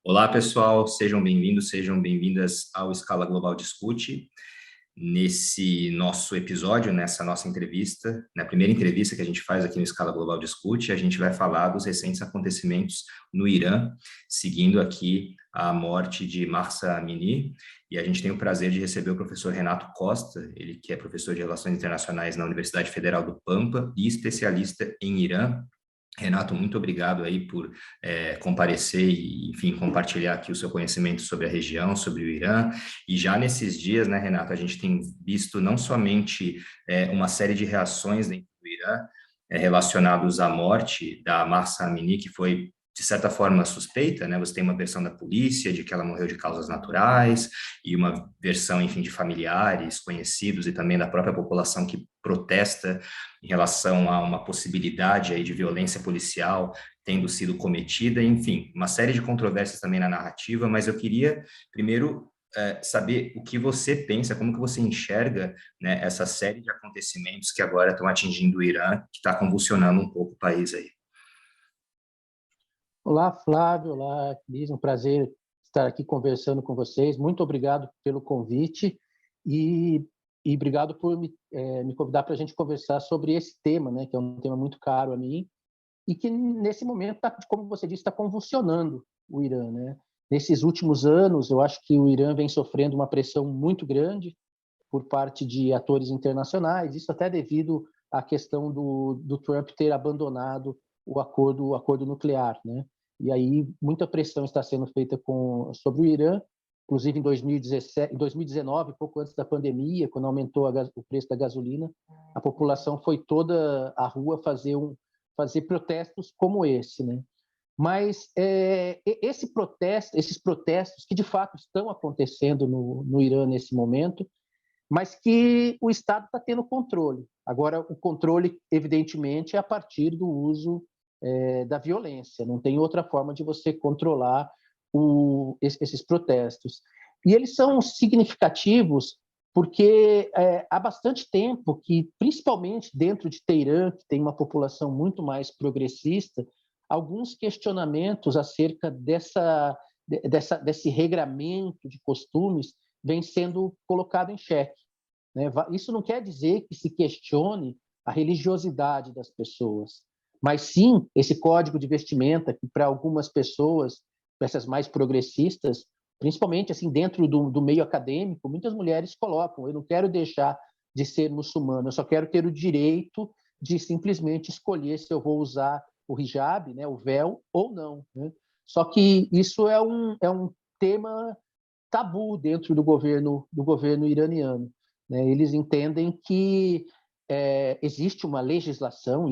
Olá, pessoal, sejam bem-vindos, sejam bem-vindas ao Escala Global Discute. Nesse nosso episódio, nessa nossa entrevista, na primeira entrevista que a gente faz aqui no Escala Global Discute, a gente vai falar dos recentes acontecimentos no Irã, seguindo aqui a morte de Mahsa Amini, e a gente tem o prazer de receber o professor Renato Costa, ele que é professor de Relações Internacionais na Universidade Federal do Pampa e especialista em Irã. Renato, muito obrigado aí por comparecer e, enfim, compartilhar aqui o seu conhecimento sobre a região, sobre o Irã. E já nesses dias, né, Renato, a gente tem visto não somente uma série de reações dentro do Irã relacionados à morte da Mahsa Amini, que foi de certa forma suspeita, né? Você tem uma versão da polícia de que ela morreu de causas naturais e uma versão, enfim, de familiares, conhecidos e também da própria população que protesta em relação a uma possibilidade aí de violência policial tendo sido cometida, enfim, uma série de controvérsias também na narrativa, mas eu queria primeiro saber o que você pensa, como que você enxerga, né, essa série de acontecimentos que agora estão atingindo o Irã, que está convulsionando um pouco o país aí. Olá, Flávio. Olá, Cris. Um prazer estar aqui conversando com vocês. Muito obrigado pelo convite e obrigado por me convidar para a gente conversar sobre esse tema, né, que é um tema muito caro a mim e que, nesse momento, como você disse, está convulsionando o Irã, né? Nesses últimos anos, eu acho que o Irã vem sofrendo uma pressão muito grande por parte de atores internacionais, isso até devido à questão do Trump ter abandonado o acordo nuclear, né? E aí muita pressão está sendo feita sobre o Irã, inclusive em 2017, em 2019, pouco antes da pandemia, quando aumentou o preço da gasolina, a população foi toda à rua fazer protestos como esse, né? Mas esses protestos que de fato estão acontecendo no Irã nesse momento, mas que o Estado está tendo controle. Agora, o controle, evidentemente, é a partir do uso da violência. Não tem outra forma de você controlar esses protestos. E eles são significativos porque há bastante tempo que, principalmente dentro de Teherã, que tem uma população muito mais progressista, alguns questionamentos acerca desse regramento de costumes vem sendo colocado em xeque, né? Isso não quer dizer que se questione a religiosidade das pessoas, mas sim esse código de vestimenta que para algumas pessoas, essas mais progressistas, principalmente assim dentro do meio acadêmico, muitas mulheres colocam: eu não quero deixar de ser muçulmana, eu só quero ter o direito de simplesmente escolher se eu vou usar o hijab, né, o véu, ou não, né? Só que isso é um tema tabu dentro do governo iraniano, né? Eles entendem que existe uma legislação,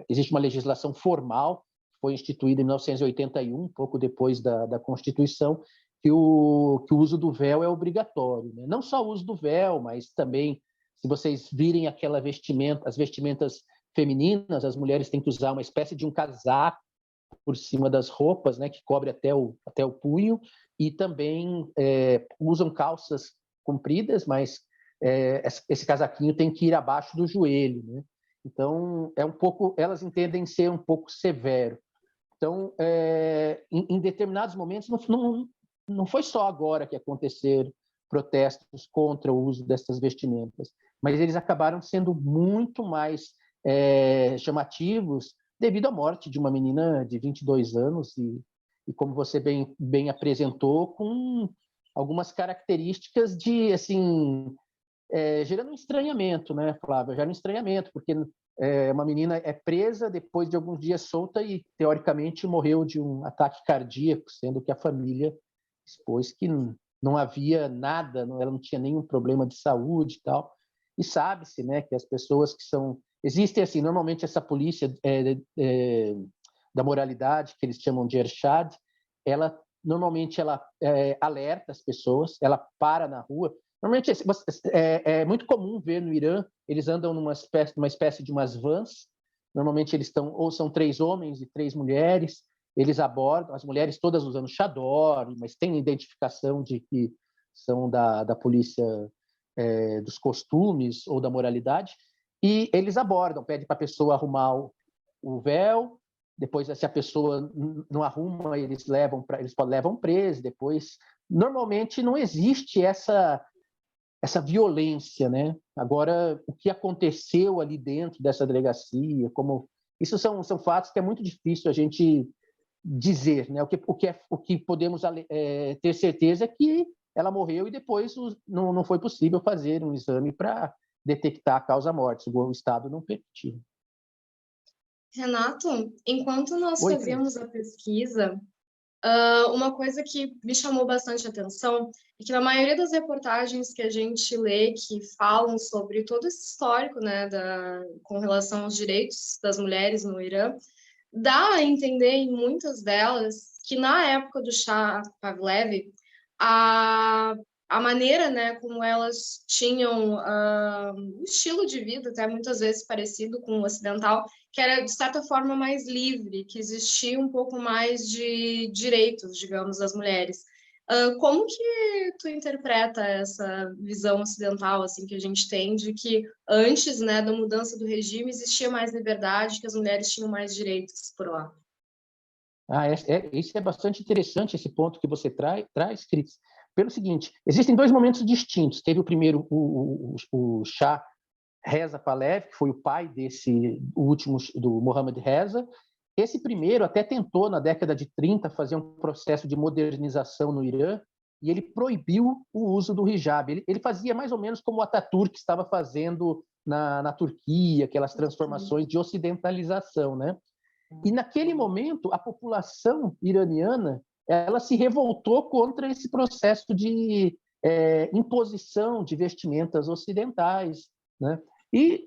existe uma legislação formal, foi instituída em 1981, pouco depois da Constituição, que o uso do véu é obrigatório, né? Não só o uso do véu, mas também, se vocês virem as vestimentas femininas, as mulheres têm que usar uma espécie de um casaco por cima das roupas, né, que cobre até o punho, e também usam calças compridas, mas esse casaquinho tem que ir abaixo do joelho, né? Então elas entendem ser um pouco severo. Então, em determinados momentos, não foi só agora que aconteceram protestos contra o uso dessas vestimentas, mas eles acabaram sendo muito mais chamativos devido à morte de uma menina de 22 anos e como você bem apresentou, com algumas características de, assim, gerando um estranhamento, né, Flávia? Gera um estranhamento, porque uma menina é presa, depois de alguns dias solta e, teoricamente, morreu de um ataque cardíaco, sendo que a família expôs que não havia nada, ela não tinha nenhum problema de saúde e tal. E sabe-se, né, que as pessoas que são... Existem, assim, normalmente essa polícia da moralidade, que eles chamam de Ershad, normalmente ela alerta as pessoas, ela para na rua. Normalmente é muito comum ver no Irã, eles andam numa espécie de umas vans, normalmente eles estão, ou são 3 homens e 3 mulheres, eles abordam, as mulheres todas usando chador, mas tem identificação de que são da polícia dos costumes ou da moralidade, e eles abordam, pedem para a pessoa arrumar o véu, depois, se a pessoa não arruma, eles levam preso, depois... Normalmente não existe essa violência, né? Agora, o que aconteceu ali dentro dessa delegacia, isso são fatos que é muito difícil a gente dizer, né? O que podemos ter certeza é que ela morreu e depois não foi possível fazer um exame para detectar a causa-morte, o Estado não permitiu. Renato, enquanto nós Oi, fazíamos a pesquisa, uma coisa que me chamou bastante atenção é que na maioria das reportagens que a gente lê que falam sobre todo esse histórico, né, com relação aos direitos das mulheres no Irã, dá a entender em muitas delas que na época do Shah Pahlavi, a maneira, né, como elas tinham um estilo de vida até muitas vezes parecido com o ocidental, que era de certa forma mais livre, que existia um pouco mais de direitos, digamos, das mulheres. Como que tu interpreta essa visão ocidental assim que a gente tem de que antes, né, da mudança do regime existia mais liberdade, que as mulheres tinham mais direitos por lá? Isso é bastante interessante, esse ponto que você traz, Cris, pelo seguinte, existem dois momentos distintos. Teve o primeiro, o Shah Reza Pahlavi, que foi o pai o último, do Mohammad Reza. Esse primeiro até tentou, na década de 30, fazer um processo de modernização no Irã, e ele proibiu o uso do hijab. Ele fazia mais ou menos como o Ataturk estava fazendo na Turquia, aquelas transformações de ocidentalização, né? E naquele momento, a população iraniana ela se revoltou contra esse processo de imposição de vestimentas ocidentais, né? E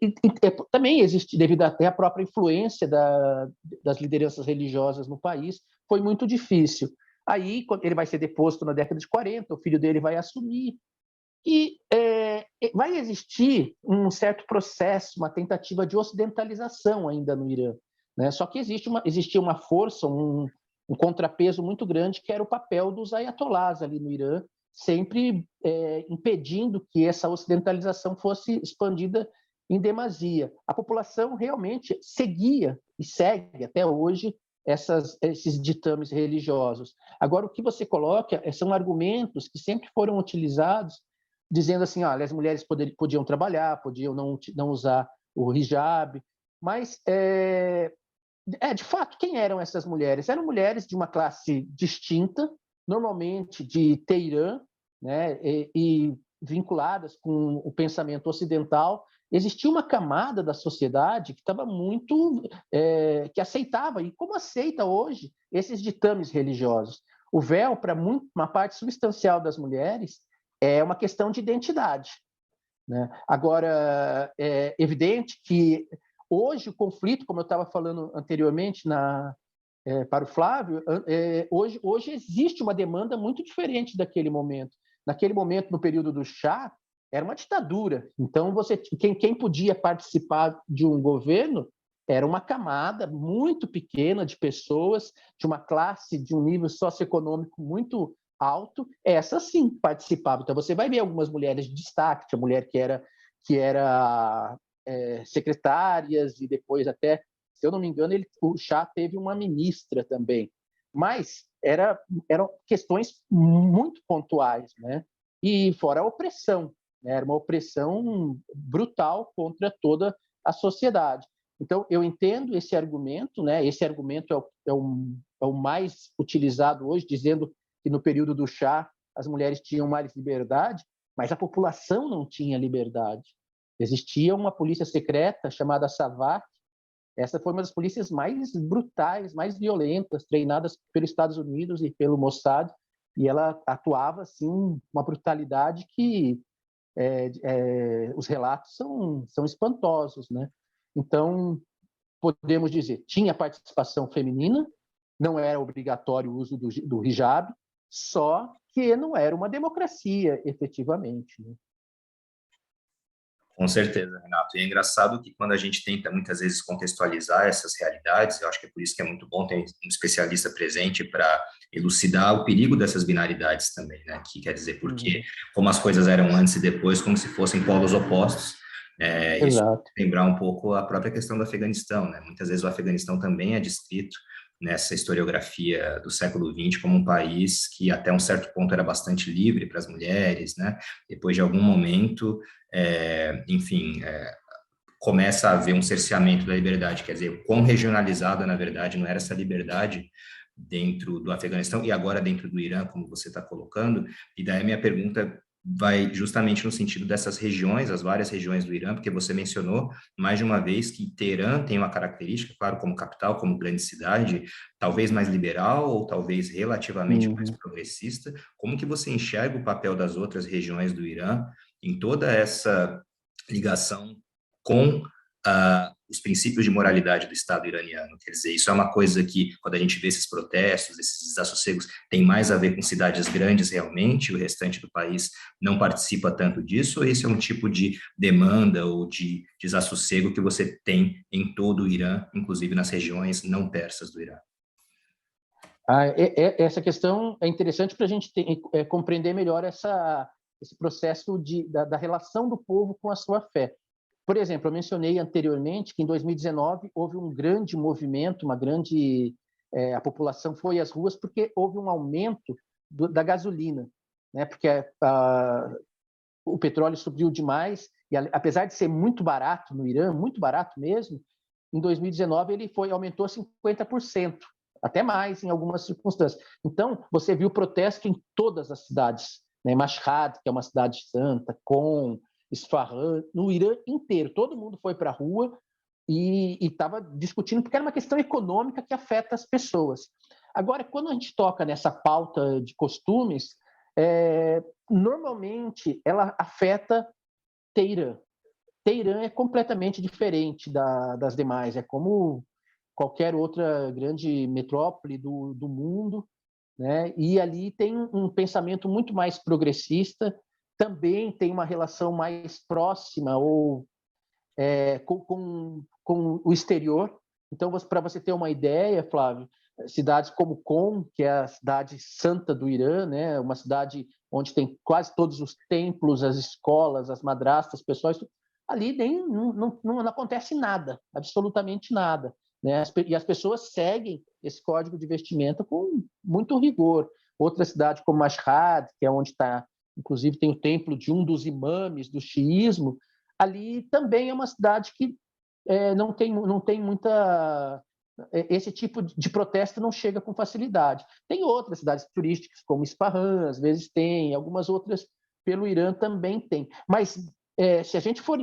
também existe, devido até à própria influência das lideranças religiosas no país, foi muito difícil. Aí, ele vai ser deposto na década de 40, o filho dele vai assumir, e vai existir um certo processo, uma tentativa de ocidentalização ainda no Irã, né? Só que existia uma força, um contrapeso muito grande, que era o papel dos ayatolás ali no Irã, sempre impedindo que essa ocidentalização fosse expandida em demasia. A população realmente seguia e segue até hoje esses ditames religiosos. Agora, o que você coloca são argumentos que sempre foram utilizados, dizendo assim, olha, as mulheres podiam trabalhar, podiam não usar o hijab, mas de fato, quem eram essas mulheres? Eram mulheres de uma classe distinta, normalmente de Teherã, né, e vinculadas com o pensamento ocidental. Existia uma camada da sociedade que estava muito que aceitava, e como aceita hoje, esses ditames religiosos. O véu, para uma parte substancial das mulheres, é uma questão de identidade, né? Agora, é evidente que hoje o conflito, como eu estava falando anteriormente para o Flávio, hoje existe uma demanda muito diferente daquele momento. Naquele momento, no período do Shah, era uma ditadura. Então, quem podia participar de um governo era uma camada muito pequena de pessoas, de uma classe, de um nível socioeconômico muito alto. Essa sim participava. Então, você vai ver algumas mulheres de destaque, tinha mulher que era secretárias, e depois até, se eu não me engano, o Shah teve uma ministra também. Mas eram questões muito pontuais, né? E fora a opressão, né? Era uma opressão brutal contra toda a sociedade. Então, eu entendo esse argumento, né? Esse argumento é o mais utilizado hoje, dizendo que no período do Shah as mulheres tinham mais liberdade, mas a população não tinha liberdade. Existia uma polícia secreta chamada Savak. Essa foi uma das polícias mais brutais, mais violentas, treinadas pelos Estados Unidos e pelo Mossad, e ela atuava assim uma brutalidade que os relatos são espantosos, né? Então, podemos dizer, tinha participação feminina, não era obrigatório o uso do hijab, só que não era uma democracia, efetivamente, né? Com certeza, Renato. E é engraçado que quando a gente tenta muitas vezes contextualizar essas realidades, eu acho que é por isso que é muito bom ter um especialista presente para elucidar o perigo dessas binaridades também, né? Que quer dizer, porque como as coisas eram antes e depois, como se fossem polos opostos, Isso Exato. lembrar um pouco a própria questão do Afeganistão, né? Muitas vezes o Afeganistão também é descrito nessa historiografia do século XX como um país que até um certo ponto era bastante livre para as mulheres, né? Depois de algum momento, enfim, começa a haver um cerceamento da liberdade, quer dizer, o quão regionalizada, na verdade, não era essa liberdade dentro do Afeganistão e agora dentro do Irã, como você está colocando, e daí a minha pergunta vai justamente no sentido dessas regiões, as várias regiões do Irã, porque você mencionou mais de uma vez que Teherã tem uma característica, claro, como capital, como grande cidade, talvez mais liberal ou talvez relativamente mais Uhum. progressista. Como que você enxerga o papel das outras regiões do Irã em toda essa ligação com os princípios de moralidade do Estado iraniano? Quer dizer, isso é uma coisa que, quando a gente vê esses protestos, esses desassossegos, tem mais a ver com cidades grandes realmente, o restante do país não participa tanto disso, ou esse é um tipo de demanda ou de desassossego que você tem em todo o Irã, inclusive nas regiões não persas do Irã? Essa questão é interessante para a gente compreender melhor esse processo da relação do povo com a sua fé. Por exemplo, eu mencionei anteriormente que em 2019 houve um grande movimento, a população foi às ruas porque houve um aumento da gasolina, né? Porque o petróleo subiu demais e apesar de ser muito barato no Irã, muito barato mesmo, em 2019 ele aumentou 50%, até mais em algumas circunstâncias. Então, você viu protesto em todas as cidades, né? Mashhad, que é uma cidade santa, Qom, Isfahan, no Irã inteiro. Todo mundo foi para a rua e estava discutindo, porque era uma questão econômica que afeta as pessoas. Agora, quando a gente toca nessa pauta de costumes, normalmente ela afeta Teherã. Teherã é completamente diferente das demais, é como qualquer outra grande metrópole do mundo, né? E ali tem um pensamento muito mais progressista, também tem uma relação mais próxima ou com o exterior. Então, para você ter uma ideia, Flávio, cidades como Qom, que é a cidade santa do Irã, né? Uma cidade onde tem quase todos os templos, as escolas, as madrastas, pessoas, ali não acontece nada, absolutamente nada. Né? E as pessoas seguem esse código de vestimenta com muito rigor. Outra cidade como Mashhad, que é onde está, inclusive tem o templo de um dos imames do xiismo, ali também é uma cidade que não tem muita. Esse tipo de protesto não chega com facilidade. Tem outras cidades turísticas, como Isfahan, às vezes tem, algumas outras pelo Irã também tem. Mas se a gente for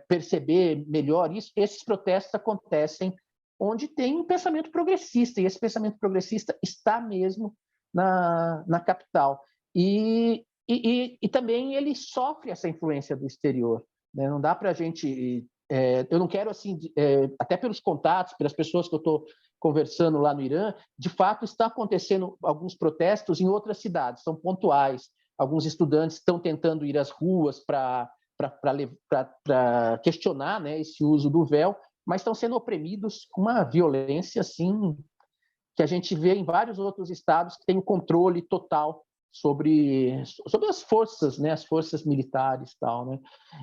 perceber melhor isso, esses protestos acontecem onde tem um pensamento progressista, e esse pensamento progressista está mesmo na capital. E também ele sofre essa influência do exterior. Né? Não dá para a gente. Eu não quero, assim, até pelos contatos, pelas pessoas que eu estou conversando lá no Irã, de fato está acontecendo alguns protestos em outras cidades, são pontuais. Alguns estudantes estão tentando ir às ruas para questionar, né, esse uso do véu, mas estão sendo oprimidos com uma violência assim que a gente vê em vários outros estados que têm um controle total sobre as forças, né, as forças militares, tal, né?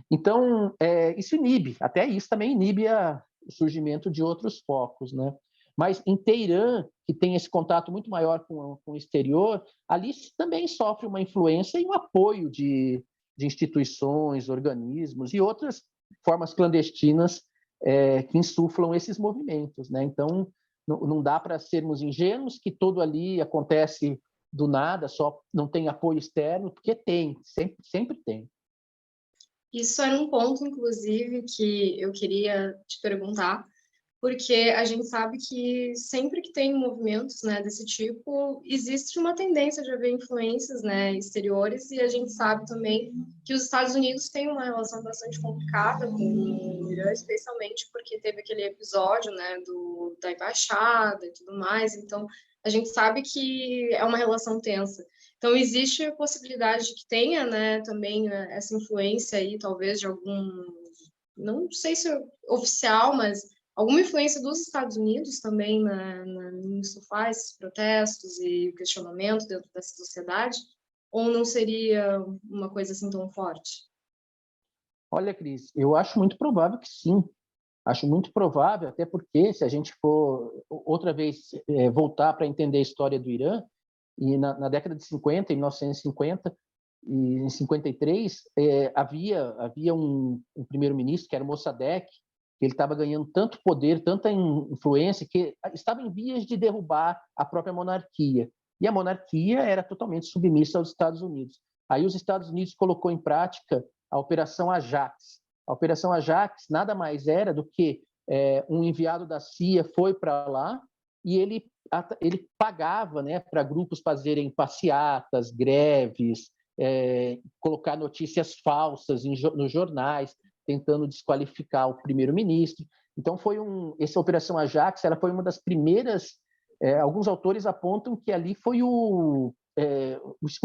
Então isso inibe, até isso também inibe o surgimento de outros focos, né? Mas em Teherã, que tem esse contato muito maior com o exterior, ali também sofre uma influência e um apoio de instituições, organismos e outras formas clandestinas que insuflam esses movimentos, né? Então não dá para sermos ingênuos que tudo ali acontece do nada, só não tem apoio externo, porque tem, sempre tem. Isso era um ponto, inclusive, que eu queria te perguntar, porque a gente sabe que sempre que tem movimentos, né, desse tipo, existe uma tendência de haver influências, né, exteriores, e a gente sabe também que os Estados Unidos têm uma relação bastante complicada com o Irã, especialmente porque teve aquele episódio, né, da embaixada e tudo mais, então a gente sabe que é uma relação tensa. Então existe a possibilidade de que tenha, né, também essa influência aí, talvez de algum, não sei se é oficial, mas alguma influência dos Estados Unidos também em estufar esses protestos e questionamento dentro dessa sociedade? Ou não seria uma coisa assim tão forte? Olha, Cris, eu acho muito provável que sim. Acho muito provável, até porque, se a gente for outra vez voltar para entender a história do Irã, e na década de 50, em 1950 e em 53, havia um primeiro-ministro, que era o Mossadegh, que ele estava ganhando tanto poder, tanta influência, que estava em vias de derrubar a própria monarquia. E a monarquia era totalmente submissa aos Estados Unidos. Aí os Estados Unidos colocou em prática a Operação Ajax. A Operação Ajax nada mais era do que um enviado da CIA foi para lá e ele pagava, né, para grupos fazerem passeatas, greves, colocar notícias falsas nos jornais, tentando desqualificar o primeiro-ministro. Então, essa Operação Ajax ela foi uma das primeiras. Alguns autores apontam que ali foi o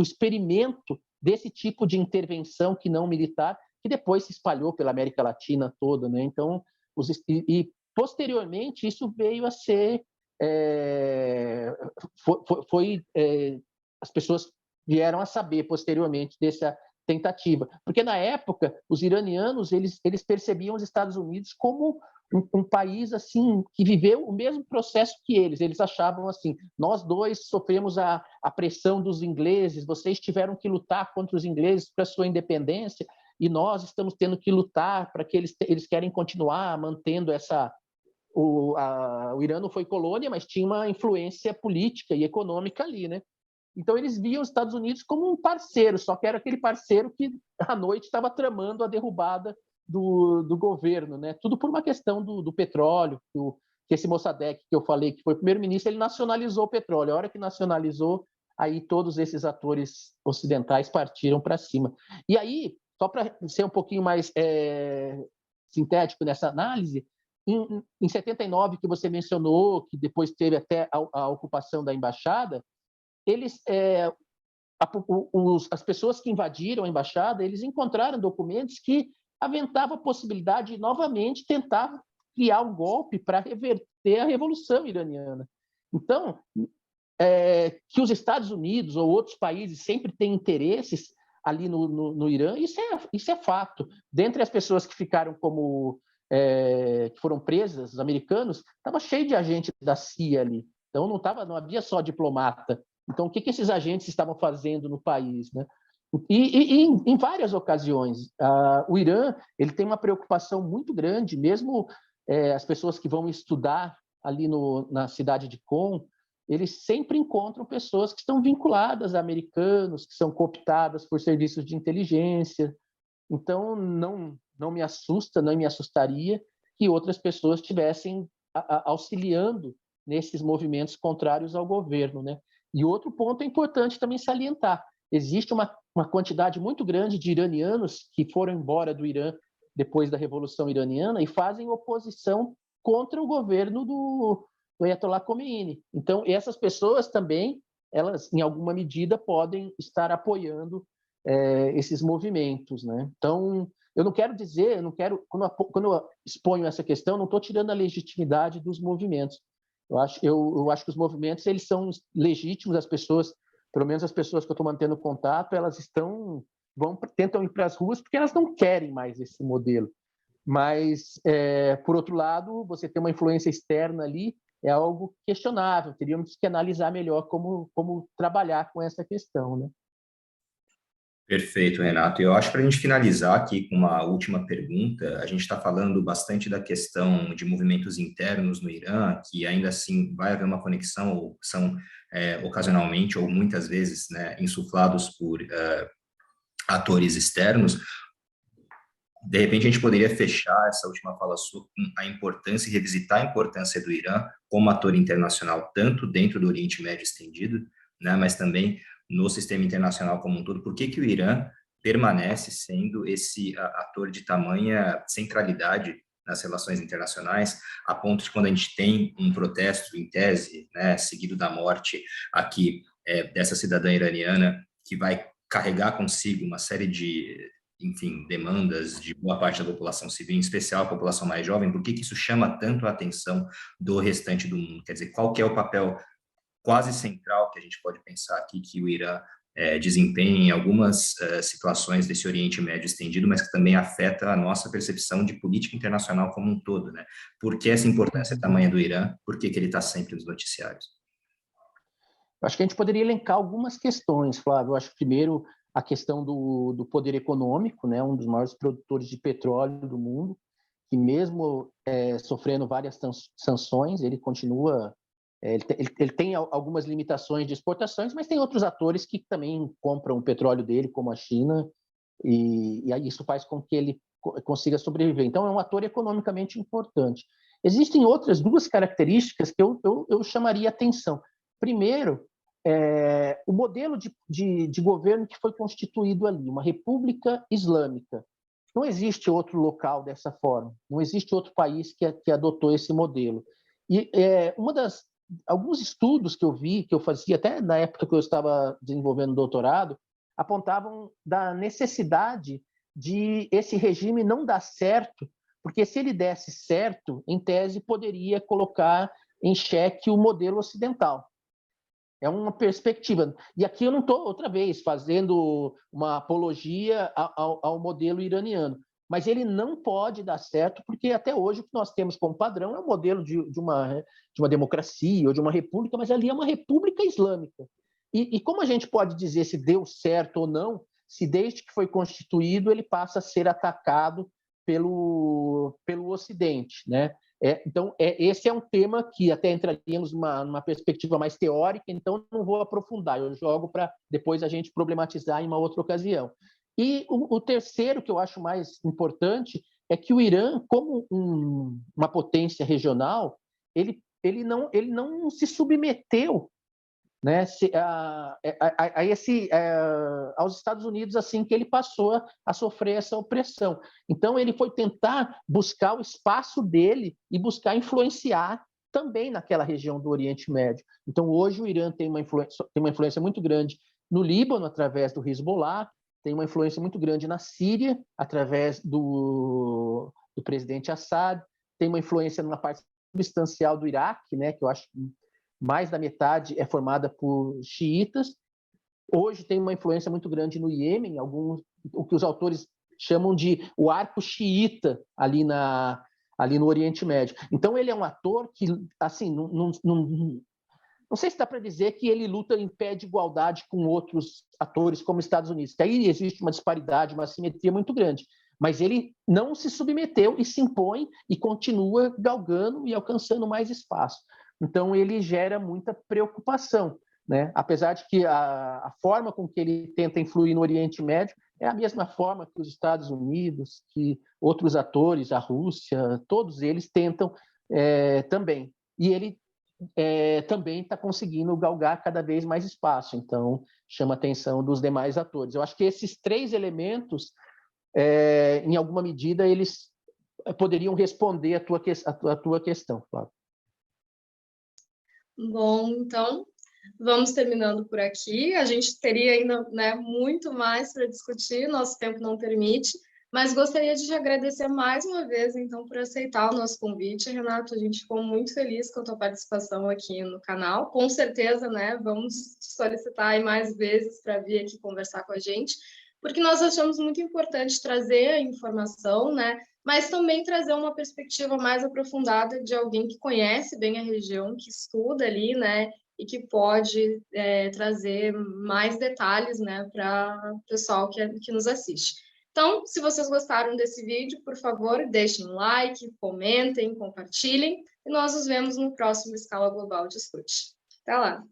experimento desse tipo de intervenção que não militar, que depois se espalhou pela América Latina toda, né? Então, posteriormente isso veio a ser as pessoas vieram a saber posteriormente dessa tentativa, porque na época os iranianos eles percebiam os Estados Unidos como um país assim que viveu o mesmo processo que eles achavam assim, nós dois sofremos a pressão dos ingleses, vocês tiveram que lutar contra os ingleses para sua independência e nós estamos tendo que lutar para que eles querem continuar mantendo essa o Irã não foi colônia, mas tinha uma influência política e econômica ali, né? Então eles viam os Estados Unidos como um parceiro, só que era aquele parceiro que à noite estava tramando a derrubada do governo, né? Tudo por uma questão do petróleo, que esse Mossadegh que eu falei, que foi primeiro-ministro, ele nacionalizou o petróleo. A hora que nacionalizou, aí todos esses atores ocidentais partiram para cima. E aí, só para ser um pouquinho mais sintético nessa análise, em 79, que você mencionou, que depois teve até a ocupação da embaixada, as pessoas que invadiram a embaixada, eles encontraram documentos que aventavam a possibilidade de novamente tentar criar um golpe para reverter a Revolução Iraniana. Então, que os Estados Unidos ou outros países sempre têm interesses ali no Irã, isso é fato. Dentre as pessoas que ficaram que foram presas, os americanos, estava cheio de agentes da CIA ali. Então não havia só diplomata. Então o que esses agentes estavam fazendo no país, né? E em várias ocasiões, o Irã ele tem uma preocupação muito grande, mesmo as pessoas que vão estudar ali na cidade de Qom, eles sempre encontram pessoas que estão vinculadas a americanos, que são cooptadas por serviços de inteligência. Então, não me assusta, não me assustaria que outras pessoas estivessem auxiliando nesses movimentos contrários ao governo, né? E outro ponto é importante também salientar: existe uma quantidade muito grande de iranianos que foram embora do Irã depois da Revolução Iraniana e fazem oposição contra o governo do Ayatollah Khomeini. Então, essas pessoas também, elas, em alguma medida, podem estar apoiando esses movimentos, né? Então, eu não quero dizer, quando eu exponho essa questão, não estou tirando a legitimidade dos movimentos. Eu acho que os movimentos eles são legítimos, as pessoas, pelo menos as pessoas que eu estou mantendo contato, elas tentam ir para as ruas porque elas não querem mais esse modelo. Mas, por outro lado, você tem uma influência externa ali, é algo questionável. Teríamos que analisar melhor como trabalhar com essa questão, né? Perfeito, Renato. Eu acho que para a gente finalizar aqui com uma última pergunta, a gente está falando bastante da questão de movimentos internos no Irã, que ainda assim vai haver uma conexão, ou são ocasionalmente ou muitas vezes, né, insuflados por atores externos. De repente, a gente poderia fechar essa última fala sua com a importância e revisitar a importância do Irã como ator internacional, tanto dentro do Oriente Médio estendido, né, mas também no sistema internacional como um todo. Por que o Irã permanece sendo esse ator de tamanha centralidade nas relações internacionais, a ponto de quando a gente tem um protesto, em tese, né, seguido da morte aqui dessa cidadã iraniana, que vai carregar consigo uma série de, enfim, demandas de boa parte da população civil, em especial a população mais jovem, por que isso chama tanto a atenção do restante do mundo? Quer dizer, qual que é o papel quase central que a gente pode pensar aqui que o Irã desempenha em algumas situações desse Oriente Médio estendido, mas que também afeta a nossa percepção de política internacional como um todo, né? Por que essa importância tamanha do Irã? Por que ele está sempre nos noticiários? Acho que a gente poderia elencar algumas questões, Flávio. Eu acho que, primeiro, a questão do poder econômico, né? Um dos maiores produtores de petróleo do mundo, que mesmo sofrendo várias sanções, ele continua... Ele tem algumas limitações de exportações, mas tem outros atores que também compram o petróleo dele, como a China, e aí isso faz com que ele consiga sobreviver. Então, é um ator economicamente importante. Existem outras duas características que eu chamaria atenção. Primeiro, o modelo de governo que foi constituído ali, uma república islâmica. Não existe outro local dessa forma, não existe outro país que adotou esse modelo. E alguns estudos que eu vi, que eu fazia até na época que eu estava desenvolvendo o doutorado, apontavam da necessidade de esse regime não dar certo, porque se ele desse certo, em tese, poderia colocar em xeque o modelo ocidental. É uma perspectiva. E aqui eu não estou, outra vez, fazendo uma apologia ao modelo iraniano, mas ele não pode dar certo, porque até hoje o que nós temos como padrão é um modelo de uma democracia ou de uma república, mas ali é uma república islâmica. E como a gente pode dizer se deu certo ou não, se desde que foi constituído ele passa a ser atacado pelo Ocidente, né? Então, esse é um tema que até entraríamos numa perspectiva mais teórica, então não vou aprofundar, eu jogo para depois a gente problematizar em uma outra ocasião. E o terceiro, que eu acho mais importante, é que o Irã, como uma potência regional, ele não se submeteu, né, aos Estados Unidos assim que ele passou a sofrer essa opressão. Então, ele foi tentar buscar o espaço dele e buscar influenciar também naquela região do Oriente Médio. Então, hoje o Irã tem uma influência muito grande no Líbano, através do Hezbollah, tem uma influência muito grande na Síria, através do presidente Assad, tem uma influência numa parte substancial do Iraque, né, que eu acho que mais da metade é formada por xiitas. Hoje tem uma influência muito grande no Iêmen, o que os autores chamam de o arco xiita ali no Oriente Médio. Então, ele é um ator que, assim, não sei se dá para dizer que ele luta em pé de igualdade com outros atores como os Estados Unidos, que aí existe uma disparidade, uma assimetria muito grande. Mas ele não se submeteu e se impõe e continua galgando e alcançando mais espaço. Então, ele gera muita preocupação, né? Apesar de que a forma com que ele tenta influir no Oriente Médio é a mesma forma que os Estados Unidos, que outros atores, a Rússia, todos eles tentam também. E ele também está conseguindo galgar cada vez mais espaço, então chama a atenção dos demais atores. Eu acho que esses três elementos, em alguma medida, eles poderiam responder a tua questão, Flávio. Bom, então, vamos terminando por aqui. A gente teria ainda, né, muito mais para discutir, nosso tempo não permite, mas gostaria de te agradecer mais uma vez, então, por aceitar o nosso convite. Renato, a gente ficou muito feliz com a tua participação aqui no canal. Com certeza, né, vamos solicitar aí mais vezes para vir aqui conversar com a gente, porque nós achamos muito importante trazer a informação, né, mas também trazer uma perspectiva mais aprofundada de alguém que conhece bem a região, que estuda ali, né, e que pode trazer mais detalhes, né, para o pessoal que nos assiste. Então, se vocês gostaram desse vídeo, por favor, deixem um like, comentem, compartilhem, e nós nos vemos no próximo Escala Global Discute. Até lá!